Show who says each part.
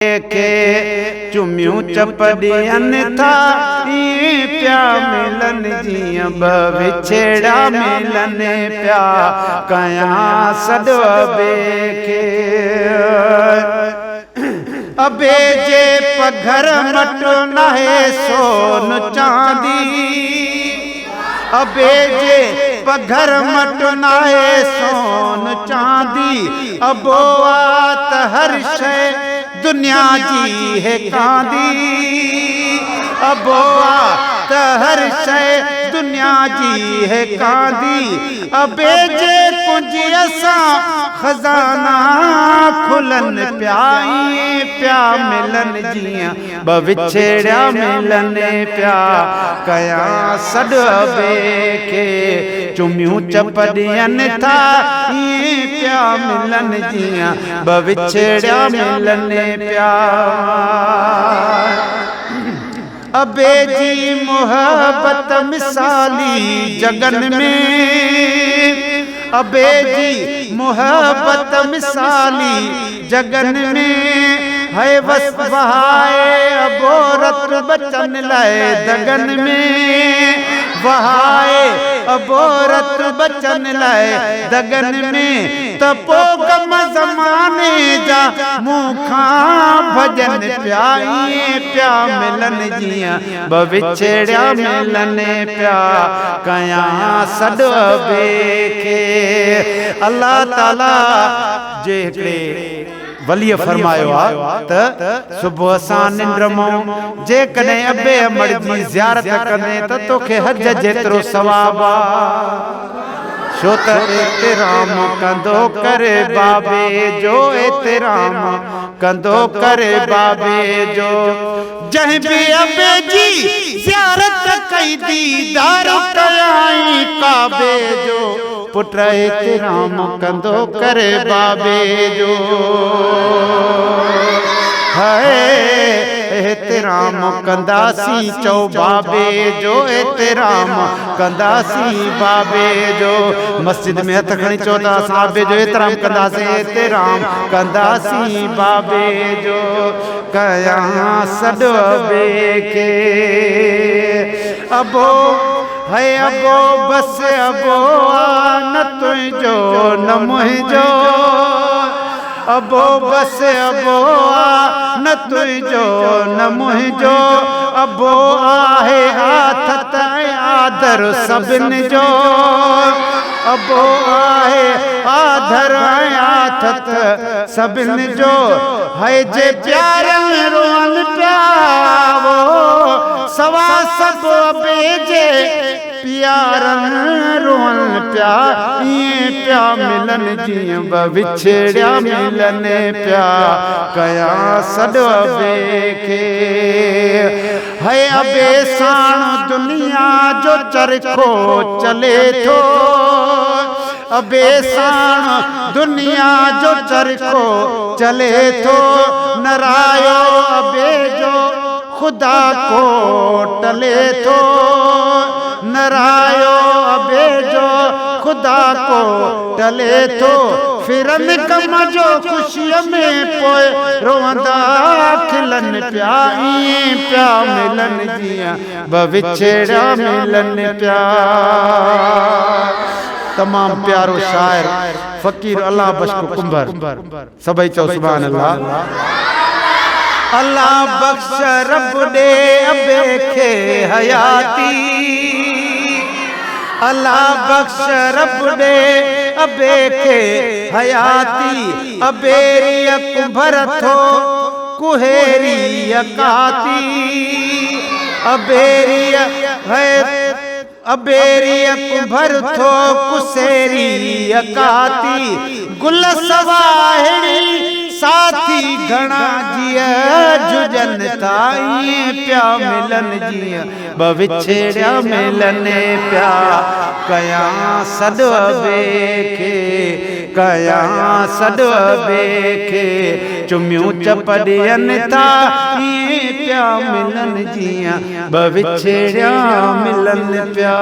Speaker 1: के चुमियूं चपड़ियन था इं प्या मिलन जियां विछेड़ा मिलन प्या कयां सॾो अबे अबे जे पघर मट नाहे सोन चांदी अबे जे पघर मट नाहे सोन चांदी अबो आत हर शय दुनिया जी है कांदी अबो आत हर शय दुनिया जी है कांदी अबे जे कुंजी असां खजाना खुलन प्याई प्या मिलन जियां विछेड़ा मिलन प्या कयां सॾ अबे के चुमियूं चपड़ियन था इं प्या मिलन जियां विछेड़ा मिलन प्या अबे जी मोहब्बत मिसाली जगन में अबे जी मोहब्बत मिसाली जगन में है बस बहाए अबो रत बचन लाए दगन में बहाए अबो रत बचन लाए दगन में तपो गम ज़माने जा मुखा भजन प्याई प्या मिलन जियां विछेड़ा मिलन प्या कयां सॾ अबे के अल्लाह ताला जे वलीअ फरमायो त सुबुह सां निंड मां जे कॾहिं अबे अमड़ जी ज़ियारत कंदे त तोखे हज जेतिरो सवाब छो त एतिराम कंदो करे बाबे जो एतिराम कंदो करे बाबे जो जंहिं बि अबे जी ज़ियारत कई दीदार कयाई काबे जो पुट एतिराम कंदो करे बाबे जो हाय एतिराम कंदासी चौ बाबे जो एतिराम कंदासी बाबे जो मस्जिद में हथ खणी चो था बाबे जो एतिराम कंदासी एतिराम कंदासी बाबे जो कयां सॾ अबे के अबो है अबो बस अबो न तुझो न मुझो अबो बस अबो न तुझो न मुझो अबो आहे आथत आदर सभिन जो अबो आहे आदर आथत सभिन जो है जे प्यार रोअन प्यावो सवा सब अबे जे प्यारन रोअन प्या इं प्या मिलन जियां विछेड़ा मिलन प्या कयां सॾ अबे के है अबे साण दुनिया जो चरखो चले थो अबे साण दुनिया जो चरखो चले थो नरायो अबे जो खुदा को टले थो नरायो अबे जो खुदा को टले थो फिरन कम जो खुशीअ में पोए रोअंदा खिलन प्या इं प्या मिलन जियां विछेड़ा मिलन प्या तमाम प्यारो शायर फकीर अल्लाह बख्श कुंभर सभई चो सुभान अल्लाह अल्लाह बख्श रब दे अबे के हयाती अल्लाह बख्श रब दे अबे के हयाती अबेरी कुंभर थो कुहेरी अकाती अबेरी है अबेरी कुंभर थो कुसेरी अकाती गुल सवाहिणी साथी घणा जिया जुजन ताई प्या मिलन जिया विछेड़ा मिलन प्या कयां सॾ अबे के कयां सॾ अबे के चुमियूं चपड़ियन था इं प्या मिलन जिया विछेड़ा मिलन प्या